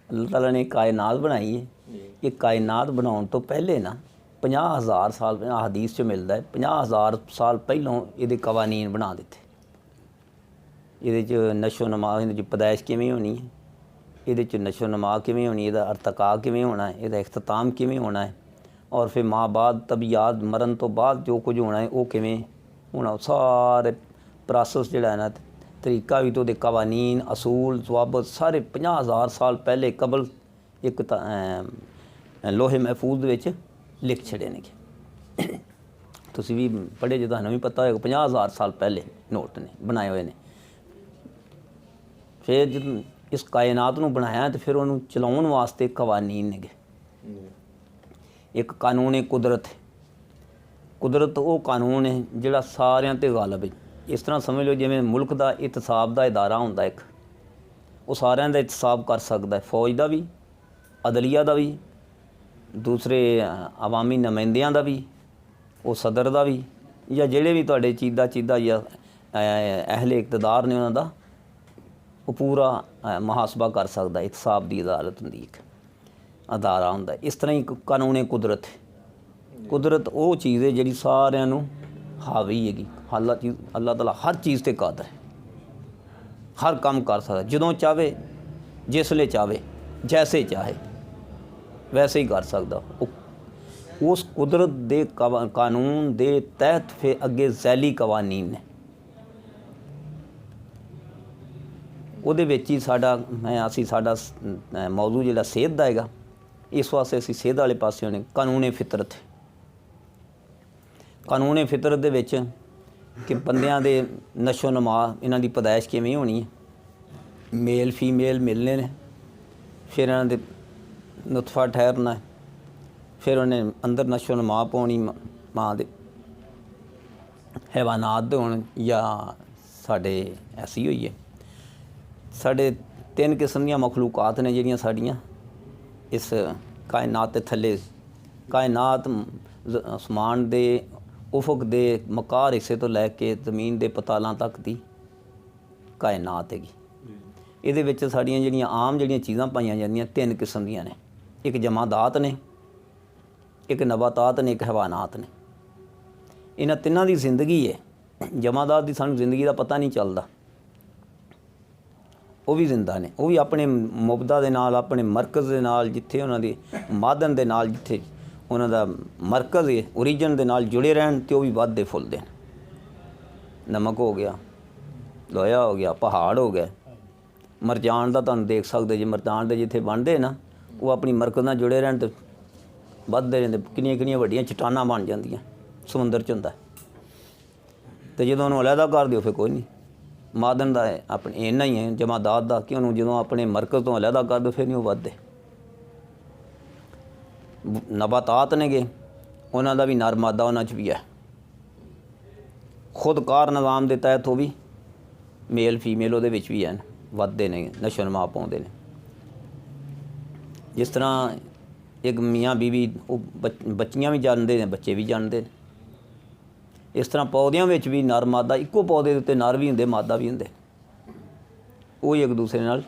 अल्लाह ताला ने कायनात बनाई है। ये कायनात बनाने तो पहले ना 50,000 साल हदीस च मिलता है 50,000 साल पहलों ये कवानीन बना दिते। ये नशो नमा पैदाइश किमें होनी है, ये नशो नमा किमें होनी, ये अर्तका किमें होना है, ये अख्ताम किमें होना है, और फिर माँ बाद तबीयात मरन तो बाद जो कुछ होना है वो किमें होना, सारे प्रोसेस जिहड़ा है ना तरीका भी तो कवानीन असूल जवाबत सारे 50,000 साल पहले कबल एक लोहे महफूज विच लिख छड़े ने। तुसीं भी पढ़े जो तुहानूं भी पता होगा 50,000 साल पहले नोट ने बनाए हुए ने। फिर जब इस कायनात नूं बनाया तो फिर उन्होंने चलाउण वास्ते कवानीन ने। एक कानून है कुदरत। कुदरत वो कानून है जिहड़ा सारियां ते गालिब है। इस तरह समझ लो जिवें मुल्क का इहतसाब का इदारा हुंदा एक, वो सारियां दा इहतसाब कर सकता है, फौज का भी, अदलिया का भी, दूसरे अवामी नुमाइंदियां का भी, वो सदर का भी, या जिहड़े भी तुहाडे चीदा या अहले इकतदार ने उन्हां दा वो पूरा मुहासबा कर सकता है। इहतसाब की अदालत हुंदी एक अदारा हुंदा। इस तरह ही कानून कुदरत है। कुदरत वो चीज़ है जिहड़ी सारियां नूं हावी हैगी। अल्लाह ताला हर चीज़ ते कादर है, हर काम कर सकता, जदों चाहे जिसले चाहे जैसे चाहे वैसे ही कर सकता। उस कुदरत दे कानून दे तहत फिर अगे जैली कवानीन ने, ਉਹਦੇ ਵਿੱਚ ਹੀ ਅਸੀਂ ਸਾਡਾ मौजू ਜਿਹੜਾ सेहत ਦਾ ਹੈਗਾ। इस वास्ते ਅਸੀਂ सेहत वाले पासे ने कानून फितरत। कानून फितरत ਦੇ ਵਿੱਚ कि ਬੰਦਿਆਂ ਦੇ नशो नमा इन्हां दी पैदाइश किवें होनी है, मेल फीमेल मिलने ने, फिर इन्हां दे नुतफा ठहरना है, फिर उन्हें अंदर नशो नमा पाउणी माँ दे हैवानात दे होण या साडे ऐसी होई है। साढ़े 3 किस्म दी मखलूकात ने जिहड़ियां साड़ियां इस कायनात के थले, कायनात आसमान दे उफक दे मकार हिस्से तो लैके जमीन दे पतालां तक दी कायनात हैगी। इहदे विच साड़ियां जिहड़ियां आम जिहड़ियां चीज़ां पाईयां जांदियां 3 किस्म दियां ने। एक जमादात ने, एक नबातात ने, एक हैवानात ने। इन्हां तिन्हां दी जिंदगी है। जमादात दी सानूं जिंदगी दा पता नहीं चलदा, वो भी जिंदा ने, वो भी अपने मुबदा दे नाल, अपने मरकज़ दे नाल, जिथे उन्हां दी मादन दे नाल, जिथे उन्हां दा मरकज़ है ओरिजन दे नाल जुड़े रहन तो भी वधदे फुलदे। नमक हो गया, लोया हो गया, पहाड़ हो गया, मरजान दा तुहानूं देख सकदे जे मरजान दे जिथे बनदे ना वो अपनी मरकज़ नाल जुड़े रहन तो वधदे रहिंदे। किन्नियां वड्डियां चट्टानां बन जांदियां समुंदर च हुंदा। ते जदों उन्हूं अलहदा कर दिओ फिर कोई नहीं। मादन का अपने इन्ना ही है जमादात का कि उन्होंने जो अपने मरकज़ तो अलहदा कर दो फिर नहीं वो वधदे। नबातात ने गे उन्हों का भी नर मादा उन्होंने भी है। खुदकार निज़ाम के तहत वो भी मेल फीमेल वो भी है, वधदे ने, नशो नमा पाउंदे ने। जिस तरह एक मियाँ बीवी बच्चियाँ भी जानते हैं, बच्चे भी जानते हैं। इस तरह पौदियां में भी नर मादा इक्को पौधे उत्ते नर भी होंदे मादा भी होंदे, वो एक दूसरे नाल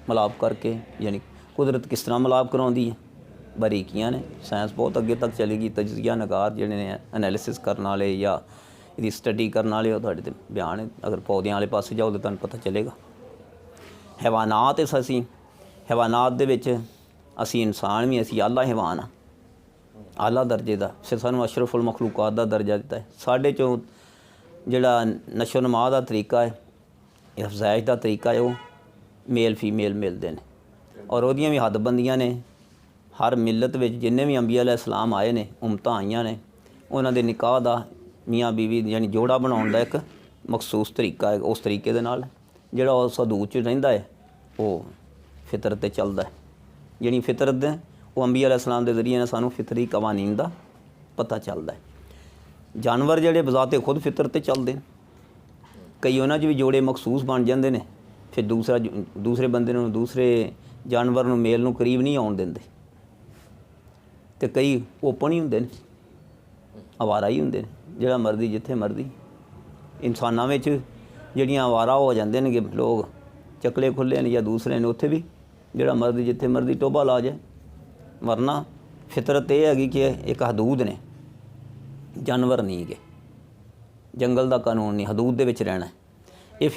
मिलाप करके, यानी कुदरत किस तरह मिलाप कराउंदी है बारीकियां ने। साइंस बहुत अगे तक चलेगी। तजिया नगार जिहड़े ने एनालिसिस करने वाले या इसकी स्टडी करने वाले वो तुहाडे ते बयान है। अगर पौधों वाले पासे जाओ तो तुहानूं पता चलेगा। हैवानात असी हैवानात दे विच असी इंसान भी असी आला हैवान हाँ, आला दर्जे का। फिर सानूं अशरफुल मखलूकात का दर्जा दिता है। साढ़े चों जिहड़ा नशो नमा का तरीका है, अफजाइश का तरीका है, वो मेल फीमेल मिलते हैं और वह भी हदबंदियाँ ने। हर मिलत में जिन्ने भी अंबिया अलैहिस्सलाम आए ने, उम्मतां आईयां ने, उन्हां दे निकाह का मियाँ बीवी यानी जोड़ा बनाउण दा एक मखसूस तरीका है। उस तरीके दे नाल जिहड़ा उस हदूद च रहिंदा है वो फितरत ते चलदा है। जिहड़ी फितरत है वो अंबिया अलैहिस्सलाम के जरिए ने सानूं फितरी कवानीन का पता चलता है। जानवर जिहड़े बजाते खुद फितरत ते चलते हैं। कई उन्हां च भी जोड़े मखसूस बन जाते हैं। फिर दूसरे बंदे नूं, दूसरे जानवर नूं, मेल नूं करीब नहीं आउण दिंदे। तो कई ओपन ही होंदे ने, आवारा ही होंदे ने, जिहड़ा मर्जी जिथे मर्जी। इंसानां विच जिहड़ियां आवारा हो जांदे ने कि लोग चकले खुले ने या दूसरे ने, उत्थे भी ਜਿਹੜਾ ਮਰਜ਼ੀ ਜਿੱਥੇ ਮਰਜ਼ੀ ਟੋਭਾ ਲਾ ਜਾਏ। ਵਰਨਾ ਫਿਤਰਤ ਇਹ ਹੈਗੀ ਕਿ ਇੱਕ ਹਦੂਦ ਨੇ, ਜਾਨਵਰ ਨਹੀਂ ਹੈਗੇ, ਜੰਗਲ ਦਾ ਕਾਨੂੰਨ ਨਹੀਂ, ਹਦੂਦ ਦੇ ਵਿੱਚ ਰਹਿਣਾ। ਇਹ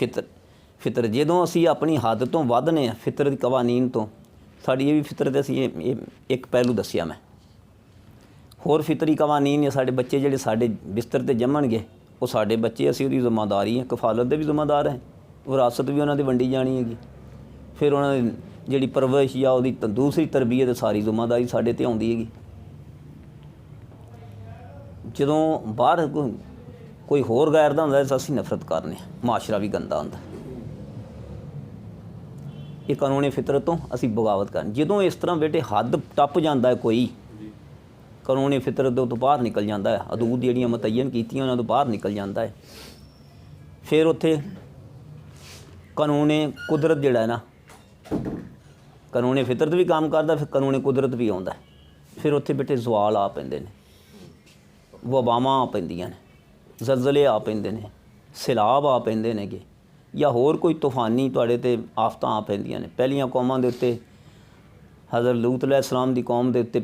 ਫਿਤਰ ਜਦੋਂ ਅਸੀਂ ਆਪਣੀ ਹੱਦ ਤੋਂ ਵੱਧਨੇ ਆ ਫਿਤਰਤ ਕਵਾਨੀਨ ਤੋਂ, ਸਾਡੀ ਇਹ ਵੀ ਫਿਤਰਤ, ਅਸੀਂ ਇਹ ਇੱਕ ਪਹਿਲੂ ਦੱਸਿਆ ਮੈਂ। ਹੋਰ ਫਿਤਰੀ ਕਵਾਨੀਨ ਨੇ, ਸਾਡੇ ਬੱਚੇ ਜਿਹੜੇ ਸਾਡੇ ਬਿਸਤਰ 'ਤੇ ਜੰਮਣਗੇ ਉਹ ਸਾਡੇ ਬੱਚੇ, ਅਸੀਂ ਉਹਦੀ ਜ਼ਿੰਮੇਦਾਰੀ ਹੈ, ਕਫਾਲਤ ਦੇ ਵੀ ਜ਼ਿੰਮੇਦਾਰ ਹੈ, ਵਿਰਾਸਤ ਵੀ ਉਹਨਾਂ ਦੀ ਵੰਡੀ ਜਾਣੀ ਹੈਗੀ। ਫਿਰ ਉਹਨਾਂ ਦੀ ਜਿਹੜੀ ਪਰਵਰਿਸ਼ ਜਾਂ ਉਹਦੀ ਦੂਸਰੀ ਤਰਬੀਅਤ ਸਾਰੀ ਜ਼ਿੰਮੇਦਾਰੀ ਸਾਡੇ 'ਤੇ ਆਉਂਦੀ ਹੈਗੀ। ਜਦੋਂ ਬਾਹਰ ਕੋਈ ਹੋਰ ਗੈਰ ਦਾ ਹੁੰਦਾ ਤਾਂ ਅਸੀਂ ਨਫ਼ਰਤ ਕਰਨੇ, ਮਾਸ਼ਰਾ ਵੀ ਗੰਦਾ ਹੁੰਦਾ। ਇਹ ਕਾਨੂੰਨੀ ਫਿਤਰਤ ਤੋਂ ਅਸੀਂ ਬਗਾਵਤ ਕਰਨ। ਜਦੋਂ ਇਸ ਤਰ੍ਹਾਂ ਬੇਟੇ ਹੱਦ ਟੱਪ ਜਾਂਦਾ ਹੈ ਕੋਈ, ਕਾਨੂੰਨੀ ਫਿਤਰਤ ਤੋਂ ਬਾਹਰ ਨਿਕਲ ਜਾਂਦਾ ਹੈ, ਹਦੂਦ ਜਿਹੜੀਆਂ ਮੁਤੱਯਨ ਕੀਤੀਆਂ ਉਹਨਾਂ ਤੋਂ ਬਾਹਰ ਨਿਕਲ ਜਾਂਦਾ ਹੈ, ਫਿਰ ਉੱਥੇ ਕਾਨੂੰਨੀ ਕੁਦਰਤ ਜਿਹੜਾ ਹੈ ਨਾ, ਕਾਨੂੰਨੀ ਫਿਤਰਤ ਵੀ ਕੰਮ ਕਰਦਾ, ਫਿਰ ਕਾਨੂੰਨੀ ਕੁਦਰਤ ਵੀ ਆਉਂਦਾ। ਫਿਰ ਉੱਥੇ ਬੇਟੇ ਜ਼ਵਾਲ ਆ ਪੈਂਦੇ ਨੇ, ਵਬਾਵਾਂ ਆ ਪੈਂਦੀਆਂ ਨੇ, ਜ਼ਲਜ਼ਲੇ ਆ ਪੈਂਦੇ ਨੇ, ਸੈਲਾਬ ਆ ਪੈਂਦੇ ਨੇਗੇ, ਜਾਂ ਹੋਰ ਕੋਈ ਤੂਫਾਨੀ ਤੁਹਾਡੇ 'ਤੇ ਆਫਤਾਂ ਆ ਪੈਂਦੀਆਂ ਨੇ। ਪਹਿਲੀਆਂ ਕੌਮਾਂ ਦੇ ਉੱਤੇ ਹਜ਼ਰਤ ਲੂਤ अलैहिस्सलाम ਦੀ ਕੌਮ ਦੇ ਉੱਤੇ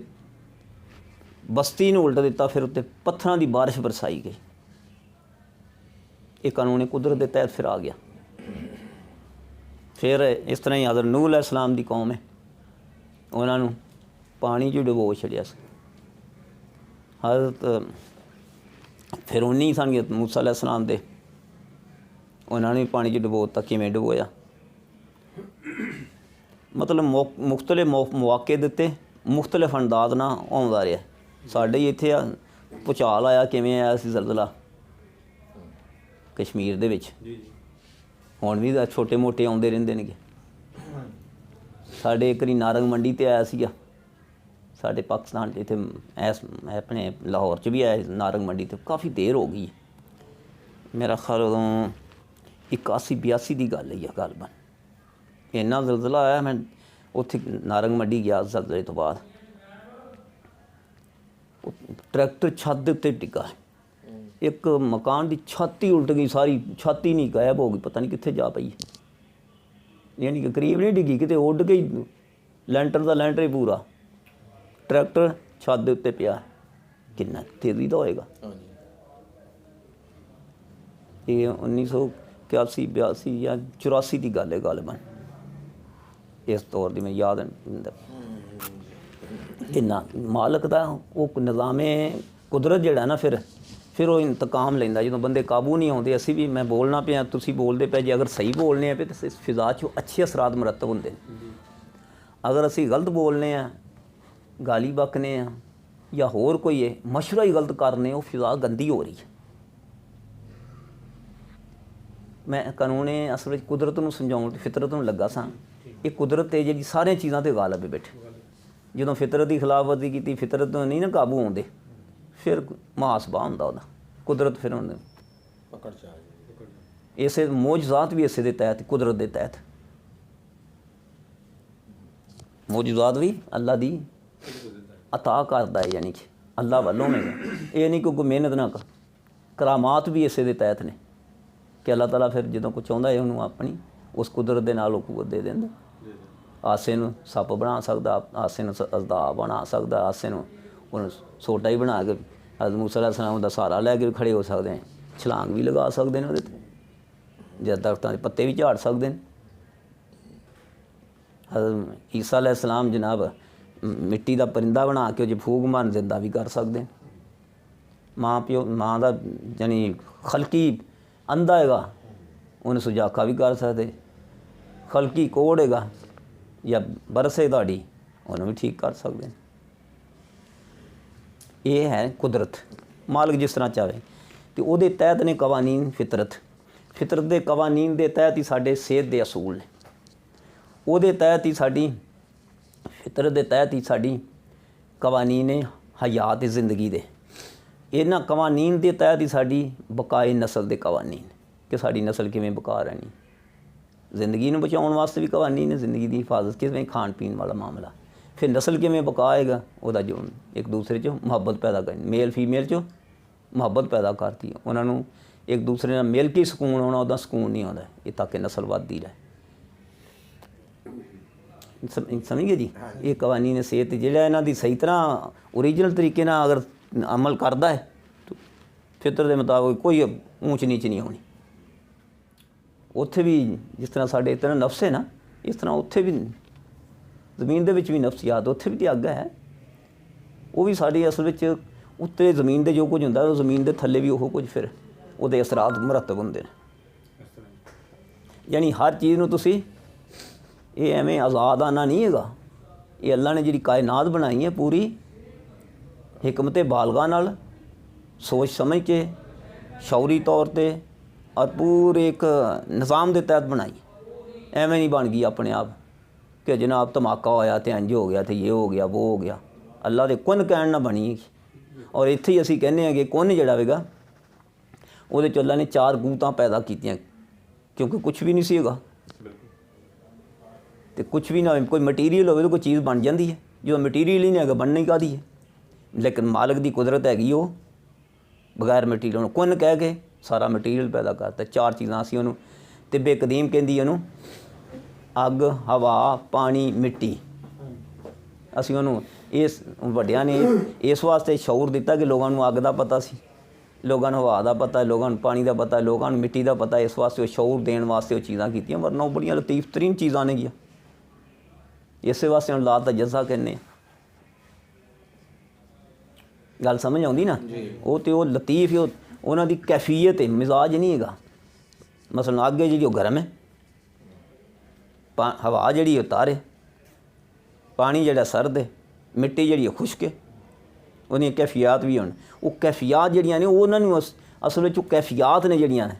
ਬਸਤੀ ਨੂੰ ਉਲਟ ਦਿੱਤਾ, ਫਿਰ ਉੱਤੇ ਪੱਥਰਾਂ ਦੀ ਬਾਰਿਸ਼ ਬਰਸਾਈ ਗਈ। ਇਹ ਕਾਨੂੰਨ ਕੁਦਰਤ ਦੇ ਤਹਿਤ ਫਿਰ ਆ ਗਿਆ। ਫਿਰ ਇਸ ਤਰ੍ਹਾਂ ਹੀ ਹਜ਼ਰਤ ਨੂਹ अलैहिस्सलाम ਦੀ ਕੌਮ ਹੈ, ਉਹਨਾਂ ਨੂੰ ਪਾਣੀ 'ਚ ਡੁਬੋ ਛੱਡਿਆ ਸੀ। ਹਜ਼ਰਤ ਫਿਰ ਉਨੀ ਸਨ ਮੂਸਾ अलैहिस्सलाम ਦੇ, ਉਹਨਾਂ ਨੇ ਪਾਣੀ 'ਚ ਡੁਬੋ ਦਿੱਤਾ। ਕਿਵੇਂ ਡੁਬੋਇਆ? ਮਤਲਬ ਮੁਖਤਲਿਫ ਮੌਕੇ ਦੇ ਉੱਤੇ ਮੁਖਤਲਿਫ ਅੰਦਾਜ਼ ਨਾਲ ਆਉਂਦਾ ਰਿਹਾ। ਸਾਡੇ ਹੀ ਇੱਥੇ ਆ ਭੂਚਾਲ ਆਇਆ, ਕਿਵੇਂ ਆਇਆ ਸੀ ਜ਼ਲਜ਼ਲਾ ਕਸ਼ਮੀਰ ਦੇ ਵਿੱਚ, ਹੁਣ ਵੀ ਛੋਟੇ ਮੋਟੇ ਆਉਂਦੇ ਰਹਿੰਦੇ ਨੇਗੇ। ਸਾਡੇ ਇੱਕ ਵਾਰੀ ਨਾਰੰਗ ਮੰਡੀ 'ਤੇ ਆਇਆ ਸੀਗਾ, ਸਾਡੇ ਪਾਕਿਸਤਾਨ 'ਚ ਇੱਥੇ ਆਪਣੇ ਲਾਹੌਰ 'ਚ ਵੀ ਆਇਆ ਨਾਰੰਗ ਮੰਡੀ 'ਤੇ। ਕਾਫੀ ਦੇਰ ਹੋ ਗਈ, ਮੇਰਾ ਖਿਆਲ ਉਦੋਂ 81-82 ਦੀ ਗੱਲ ਹੈ ਗੱਲ ਬਣ। ਇੰਨਾ ਜ਼ਲਜ਼ਲਾ ਆਇਆ, ਮੈਂ ਉੱਥੇ ਨਾਰੰਗ ਮੰਡੀ ਗਿਆ ਜ਼ਲਜ਼ਲੇ ਤੋਂ ਬਾਅਦ। ਟਰੈਕਟਰ ਛੱਤ ਦੇ ਉੱਤੇ ਡਿੱਗਾ, ਇੱਕ ਮਕਾਨ ਦੀ ਛੱਤ ਹੀ ਉਲਟ ਗਈ, ਸਾਰੀ ਛੱਤ ਹੀ ਨਹੀਂ ਗਾਇਬ ਹੋ ਗਈ, ਪਤਾ ਨਹੀਂ ਕਿੱਥੇ ਜਾ ਪਈ। ਯਾਨੀ ਕਿ ਕਰੀਬ ਨਹੀਂ ਡਿੱਗੀ, ਕਿਤੇ ਉੱਡ ਗਈ, ਲੈਂਟਰ ਦਾ ਲੈਂਟਰ ਹੀ ਪੂਰਾ, ਟਰੈਕਟਰ ਛੱਤ ਦੇ ਉੱਤੇ ਪਿਆ। ਕਿੰਨਾ ਤੇਜ਼ੀ ਦਾ ਹੋਏਗਾ। ਇਹ 1981-82 ਜਾਂ 84 ਦੀ ਗੱਲ ਹੈ ਗਾਲਬਨ, ਇਸ ਤੌਰ ਦੀ ਮੈਨੂੰ ਯਾਦ ਨਹੀਂ। ਕਿੰਨਾ ਮਾਲਕ ਦਾ ਉਹ ਨਿਜ਼ਾਮੇ ਕੁਦਰਤ ਜਿਹੜਾ ਨਾ, ਫਿਰ ਉਹ ਇੰਤਕਾਮ ਲੈਂਦਾ ਜਦੋਂ ਬੰਦੇ ਕਾਬੂ ਨਹੀਂ ਆਉਂਦੇ। ਅਸੀਂ ਵੀ, ਮੈਂ ਬੋਲਣਾ ਪਿਆ, ਤੁਸੀਂ ਬੋਲਦੇ ਪਏ, ਜੇ ਅਗਰ ਸਹੀ ਬੋਲਨੇ ਆ ਤਾਂ ਫਿਜ਼ਾ 'ਚ ਅੱਛੇ ਅਸਰਾਤ ਮੁਰਤਬ ਹੁੰਦੇ ਨੇ। ਅਗਰ ਅਸੀਂ ਗਲਤ ਬੋਲਨੇ ਆ, ਗਾਲੀ ਬਕਨੇ ਆ, ਜਾਂ ਹੋਰ ਕੋਈ ਹੈ ਮਸ਼ਵਰਾ ਹੀ ਗਲਤ ਕਰਨੇ, ਉਹ ਫਿਜ਼ਾ ਗੰਦੀ ਹੋ ਰਹੀ ਹੈ। ਮੈਂ ਕਾਨੂੰਨ ਅਸਲ ਵਿੱਚ ਕੁਦਰਤ ਨੂੰ ਸਮਝਾਉਣ ਤੇ ਫਿਤਰਤ ਨੂੰ ਲੱਗਾ ਸਾਂ। ਇਹ ਕੁਦਰਤ ਹੈ ਜਿਹੜੀ ਸਾਰੀਆਂ ਚੀਜ਼ਾਂ 'ਤੇ ਗਾਲਬ ਹੈ ਬੈਠੇ। ਜਦੋਂ ਫਿਤਰਤ ਦੀ ਖਿਲਾਫਵਰਜੀ ਕੀਤੀ, ਫਿਤਰਤ ਤੋਂ ਨਹੀਂ ਨਾ ਕਾਬੂ ਆਉਂਦੇ, ਫਿਰ ਮੁਹਾਸਬਾ ਹੁੰਦਾ ਉਹਦਾ। ਕੁਦਰਤ ਫਿਰ ਉਹਨੇ ਇਸੇ ਮੌਜੂਜ਼ਾਤ ਵੀ ਇਸੇ ਦੇ ਤਹਿਤ, ਕੁਦਰਤ ਦੇ ਤਹਿਤ ਮੌਜੂਜ਼ਾਤ ਵੀ ਅੱਲਾ ਦੀ ਅਤਾ ਕਰਦਾ ਹੈ, ਯਾਨੀ ਕਿ ਅੱਲਾ ਵੱਲੋਂ ਨੇ। ਇਹ ਨਹੀਂ ਕਿ ਕੋਈ ਮਿਹਨਤ ਨਾ ਕਰ। ਕਰਾਮਾਤ ਵੀ ਇਸੇ ਦੇ ਤਹਿਤ ਨੇ ਕਿ ਅੱਲਾਹ ਤਾਲਾ ਫਿਰ ਜਦੋਂ ਕੁਛ ਚਾਹੁੰਦਾ ਹੈ ਉਹਨੂੰ ਆਪਣੀ ਉਸ ਕੁਦਰਤ ਦੇ ਨਾਲ ਉਹ ਕੂਵਤ ਦੇ ਦਿੰਦਾ। ਆਸੇ ਨੂੰ ਸੱਪ ਬਣਾ ਸਕਦਾ, ਆਸੇ ਨੂੰ ਅਜ਼ਦਾ ਬਣਾ ਸਕਦਾ, ਆਸੇ ਨੂੰ ਉਹਨੂੰ ਸੋਟਾ ਹੀ ਬਣਾ ਕੇ ਹਜ਼ਰਤ ਮੂਸਾ अलैहिस्सलाम ਦਾ ਸਹਾਰਾ ਲੈ ਕੇ ਖੜੇ ਹੋ ਸਕਦੇ ਨੇ। ਛਲਾਂਗ ਵੀ ਲਗਾ ਸਕਦੇ ਨੇ ਉਹਦੇ 'ਤੇ, ਜਾਂ ਦਰਖਤਾਂ ਦੇ ਪੱਤੇ ਵੀ ਝਾੜ ਸਕਦੇ ਨੇ। ਹਜ਼ਰਤ ਈਸਾ अलैहिस्सलाम ਜਨਾਬ ਮਿੱਟੀ ਦਾ ਪਰਿੰਦਾ ਬਣਾ ਕੇ ਉਹ 'ਚ ਫੂਕ ਮਾਰਨ ਜ਼ਿੰਦਾ ਵੀ ਕਰ ਸਕਦੇ ਨੇ। ਮਾਂ ਦਾ ਯਾਨੀ ਖਲਕੀ ਅੰਧਾ ਹੈਗਾ, ਉਹਨੂੰ ਸੁਜਾਖਾ ਵੀ ਕਰ ਸਕਦੇ। ਖਲਕੀ ਕੋੜ ਹੈਗਾ ਜਾਂ ਬਰਸੇ ਤੁਹਾਡੀ, ਉਹਨੂੰ ਵੀ ਠੀਕ ਕਰ ਸਕਦੇ ਨੇ। ਇਹ ਹੈ ਕੁਦਰਤ, ਮਾਲਕ ਜਿਸ ਤਰ੍ਹਾਂ ਚਾਹੇ। ਅਤੇ ਉਹਦੇ ਤਹਿਤ ਨੇ ਕਵਾਨੀਨ ਫਿਤਰਤ ਦੇ ਕਵਾਨੀਨ ਦੇ ਤਹਿਤ ਹੀ ਸਾਡੇ ਸਿਹਤ ਦੇ ਅਸੂਲ ਨੇ। ਉਹਦੇ ਤਹਿਤ ਹੀ ਸਾਡੀ ਫਿਤਰਤ ਦੇ ਤਹਿਤ ਹੀ ਸਾਡੀ ਕਵਾਨੀਨ ਹਯਾਤ ਜ਼ਿੰਦਗੀ ਦੇ। ਇਹਨਾਂ ਕਵਾਨੀਨ ਦੇ ਤਹਿਤ ਹੀ ਸਾਡੀ ਬਕਾਏ ਨਸਲ ਦੇ ਕਵਾਨੀਨ, ਕਿ ਸਾਡੀ ਨਸਲ ਕਿਵੇਂ ਬਕਾ ਰਹਿਣੀ। ਜ਼ਿੰਦਗੀ ਨੂੰ ਬਚਾਉਣ ਵਾਸਤੇ ਵੀ ਕਵਾਨੀਨ ਨੇ, ਜ਼ਿੰਦਗੀ ਦੀ ਹਿਫਾਜ਼ਤ ਕਿਵੇਂ, ਖਾਣ ਪੀਣ ਵਾਲਾ ਮਾਮਲਾ। ਫਿਰ ਨਸਲ ਕਿਵੇਂ ਬਕਾਏਗਾ, ਉਹਦਾ ਜੋ ਇੱਕ ਦੂਸਰੇ 'ਚ ਮੁਹੱਬਤ ਪੈਦਾ ਕਰਨੀ, ਮੇਲ ਫੀਮੇਲ 'ਚ ਮੁਹੱਬਤ ਪੈਦਾ ਕਰਤੀ, ਉਹਨਾਂ ਨੂੰ ਇੱਕ ਦੂਸਰੇ ਨਾਲ ਮਿਲ ਕੇ ਸਕੂਨ ਆਉਣਾ, ਉਹਦਾ ਸਕੂਨ ਨਹੀਂ ਆਉਂਦਾ ਇਹ ਤਾਂ ਕਿ ਨਸਲ ਵੱਧਦੀ ਰਹੇ। ਸਮਝ ਗਏ ਜੀ। ਇਹ ਕਵਾਨੀਨ ਸਿਹਤ ਜਿਹੜਾ ਇਹਨਾਂ ਦੀ ਸਹੀ ਤਰ੍ਹਾਂ ਓਰੀਜਨਲ ਤਰੀਕੇ ਨਾਲ ਅਗਰ ਅਮਲ ਕਰਦਾ ਹੈ ਫਿਤਰ ਦੇ ਮੁਤਾਬਕ ਕੋਈ ਊਂਚ ਨੀਚ ਨਹੀਂ ਹੋਣੀ। ਉੱਥੇ ਵੀ ਜਿਸ ਤਰ੍ਹਾਂ ਸਾਡੇ ਇਸ ਤਰ੍ਹਾਂ ਨਫਸ ਹੈ ਨਾ, ਇਸ ਤਰ੍ਹਾਂ ਉੱਥੇ ਵੀ ਜ਼ਮੀਨ ਦੇ ਵਿੱਚ ਵੀ ਨਫਸੀਆਤ, ਉੱਥੇ ਵੀ ਤਾਂ ਅੱਗ ਹੈ। ਉਹ ਵੀ ਸਾਡੀ ਅਸਲ ਵਿੱਚ ਉੱਤੇ ਜ਼ਮੀਨ ਦੇ ਜੋ ਕੁਝ ਹੁੰਦਾ ਉਹ ਜ਼ਮੀਨ ਦੇ ਥੱਲੇ ਵੀ ਉਹ ਕੁਝ ਫਿਰ ਉਹਦੇ ਅਸਰਾਤ ਮਰਤਬ ਹੁੰਦੇ ਨੇ। ਯਾਨੀ ਹਰ ਚੀਜ਼ ਨੂੰ ਤੁਸੀਂ ਇਹ ਐਵੇਂ ਆਜ਼ਾਦ ਆਨਾ ਨਹੀਂ ਹੈਗਾ। ਇਹ ਅੱਲਾ ਨੇ ਜਿਹੜੀ ਕਾਇਨਾਤ ਬਣਾਈ ਹੈ ਪੂਰੀ ਹਕਮਤ ਬਾਲਗਾ ਨਾਲ ਸੋਚ ਸਮਝ ਕੇ ਸ਼ੌਰੀ ਤੌਰ 'ਤੇ ਔਰ ਪੂਰੇ ਇੱਕ ਨਿਜ਼ਾਮ ਦੇ ਤਹਿਤ ਬਣਾਈ। ਐਵੇਂ ਨਹੀਂ ਬਣ ਗਈ ਆਪਣੇ ਆਪ ਕਿ ਜਨਾਬ ਧਮਾਕਾ ਹੋਇਆ ਤੇ ਇੰਝ ਹੋ ਗਿਆ ਤੇ ਇਹ ਹੋ ਗਿਆ ਉਹ ਹੋ ਗਿਆ। ਅੱਲਾ ਦੇ ਕੁਨ ਕਹਿਣ ਨਾਲ ਬਣੀ ਹੈਗੀ। ਔਰ ਇੱਥੇ ਹੀ ਅਸੀਂ ਕਹਿੰਦੇ ਹਾਂ ਕਿ ਕੁਨ ਜਿਹੜਾ ਹੋਵੇਗਾ ਉਹਦੇ 'ਚ ਅੱਲਾ ਨੇ 4 ਕੂਵਤਾਂ ਪੈਦਾ ਕੀਤੀਆਂ ਕਿਉਂਕਿ ਕੁਛ ਵੀ ਨਹੀਂ ਸੀ ਹੈਗਾ ਤੇ ਕੁਛ ਵੀ ਨਾ ਹੋਵੇ। ਕੋਈ ਮਟੀਰੀਅਲ ਹੋਵੇ ਤਾਂ ਕੋਈ ਚੀਜ਼ ਬਣ ਜਾਂਦੀ ਹੈ। ਜੋ ਮਟੀਰੀਅਲ ਹੀ ਨਹੀਂ ਹੈਗਾ ਬਣਨੀ ਕਾਹਦੀ ਹੈ। ਲੇਕਿਨ ਮਾਲਕ ਦੀ ਕੁਦਰਤ ਹੈਗੀ ਉਹ ਬਗੈਰ ਮਟੀਰੀਅਲ ਨੂੰ ਕੁਨ ਕਹਿ ਕੇ ਸਾਰਾ ਮਟੀਰੀਅਲ ਪੈਦਾ ਕਰਤਾ। 4 ਚੀਜ਼ਾਂ ਅਸੀਂ ਉਹਨੂੰ ਤਿੱਬੇ ਕਦੀਮ ਕਹਿੰਦੀ ਉਹਨੂੰ ਅੱਗ, ਹਵਾ, ਪਾਣੀ, ਮਿੱਟੀ। ਅਸੀਂ ਉਹਨੂੰ ਇਸ ਵੱਡਿਆਂ ਨੇ ਇਸ ਵਾਸਤੇ ਸ਼ਊਰ ਦਿੱਤਾ ਕਿ ਲੋਕਾਂ ਨੂੰ ਅੱਗ ਦਾ ਪਤਾ ਸੀ, ਲੋਕਾਂ ਨੂੰ ਹਵਾ ਦਾ ਪਤਾ, ਲੋਕਾਂ ਨੂੰ ਪਾਣੀ ਦਾ ਪਤਾ, ਲੋਕਾਂ ਨੂੰ ਮਿੱਟੀ ਦਾ ਪਤਾ। ਇਸ ਵਾਸਤੇ ਉਹ ਸ਼ਊਰ ਦੇਣ ਵਾਸਤੇ ਉਹ ਚੀਜ਼ਾਂ ਕੀਤੀਆਂ। ਵਰਨਾ ਉਹ ਬੜੀਆਂ ਲਤੀਫ ਤਰੀਨ ਚੀਜ਼ਾਂ ਨੇਗੀਆਂ। ਇਸੇ ਵਾਸਤੇ ਹੁਣ ਲਾ ਤਜੱਜ਼ਾ ਕਹਿੰਦੇ। ਗੱਲ ਸਮਝ ਆਉਂਦੀ ਨਾ। ਉਹ ਤੇ ਉਹ ਲਤੀਫ ਉਹ ਉਹਨਾਂ ਦੀ ਕੈਫੀਅਤ ਹੈ, ਮਿਜ਼ਾਜ ਨਹੀਂ ਹੈਗਾ। ਮਸਲਨ ਅੱਗ ਜਿਹੜੀ ਉਹ ਗਰਮ ਹੈ, ਹਵਾ ਜਿਹੜੀ ਉਹ ਤਾਰ ਹੈ, ਪਾਣੀ ਜਿਹੜਾ ਸਰਦ ਹੈ, ਮਿੱਟੀ ਜਿਹੜੀ ਉਹ ਖੁਸ਼ਕ ਹੈ। ਉਹਦੀਆਂ ਕੈਫੀਆਤ ਵੀ ਹੋਣ। ਉਹ ਕੈਫੀਆਤ ਜਿਹੜੀਆਂ ਨੇ ਉਹਨਾਂ ਨੂੰ ਅਸਲ ਵਿੱਚ ਉਹ ਕੈਫੀਆਤ ਨੇ ਜਿਹੜੀਆਂ ਨੇ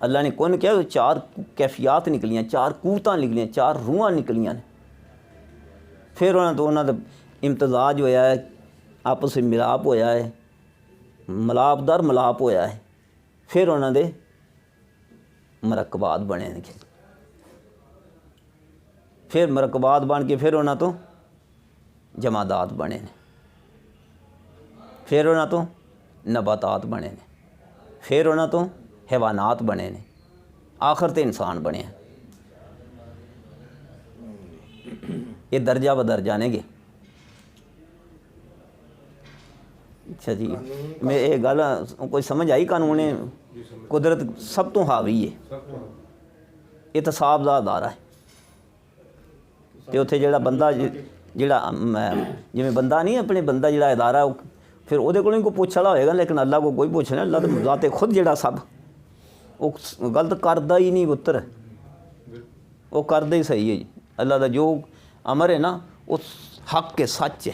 ਅੱਲਾ ਨੇ ਕੁਨ ਕਿਹਾ 4 ਕੈਫੀਆਤ ਨਿਕਲੀਆਂ, 4 ਕੂਵਤਾਂ ਨਿਕਲੀਆਂ, 4 ਰੂਹਾਂ ਨਿਕਲੀਆਂ ਨੇ। ਫਿਰ ਉਹਨਾਂ ਤੋਂ ਉਹਨਾਂ ਦਾ ਇਮਤਜ਼ਾਜ ਹੋਇਆ ਹੈ, ਆਪਸ ਵਿੱਚ ਮਿਲਾਪ ਹੋਇਆ ਹੈ, ਮਲਾਪ ਦਰ ਮਲਾਪ ਹੋਇਆ ਹੈ। ਫਿਰ ਉਹਨਾਂ ਦੇ ਮਰਕਬਾਤ ਬਣੇ ਨੇ। ਫਿਰ ਮਰਕਬਾਤ ਬਣ ਕੇ ਫਿਰ ਉਹਨਾਂ ਤੋਂ ਜਮਾਦਾਤ ਬਣੇ ਨੇ। ਫਿਰ ਉਹਨਾਂ ਤੋਂ ਨਬਾਤਾਤ ਬਣੇ ਨੇ। ਫਿਰ ਉਹਨਾਂ ਤੋਂ ਹੈਵਾਨਾਤ ਬਣੇ ਨੇ। ਆਖਰ 'ਤੇ ਇਨਸਾਨ ਬਣਿਆ। ਇਹ ਦਰਜਾ ਬਦਰਜਾ ਨੇਗੇ। ਅੱਛਾ ਜੀ, ਮੈਂ ਇਹ ਗੱਲ ਕੋਈ ਸਮਝ ਆਈ? ਕਾਨੂੰਨ ਕੁਦਰਤ ਸਭ ਤੋਂ ਹਾਵੀ ਹੈ। ਇਤਸਾਬ ਦਾ ਅਦਾਰਾ ਹੈ। ਅਤੇ ਉੱਥੇ ਜਿਹੜਾ ਬੰਦਾ ਜਿਹੜਾ ਜਿਵੇਂ ਬੰਦਾ ਨਹੀਂ ਆਪਣੇ ਬੰਦਾ ਜਿਹੜਾ ਅਦਾਰਾ ਉਹ ਫਿਰ ਉਹਦੇ ਕੋਲੋਂ ਹੀ ਕੋਈ ਪੁੱਛ ਵਾਲਾ ਹੋਏਗਾ। ਲੇਕਿਨ ਅੱਲਾ ਕੋਲ ਕੋਈ ਪੁੱਛ ਨਹੀਂ। ਅੱਲਾ ਤਾਂ ਜ਼ਾਤੇ ਖੁਦ ਜਿਹੜਾ ਸਭ ਉਹ ਗਲਤ ਕਰਦਾ ਹੀ ਨਹੀਂ ਪੁੱਤਰ। ਉਹ ਕਰਦਾ ਹੀ ਸਹੀ ਹੈ ਜੀ। ਅੱਲਾ ਦਾ ਜੋ ਅਮਰ ਹੈ ਨਾ ਉਹ ਹੱਕ ਹੈ, ਸੱਚ ਹੈ।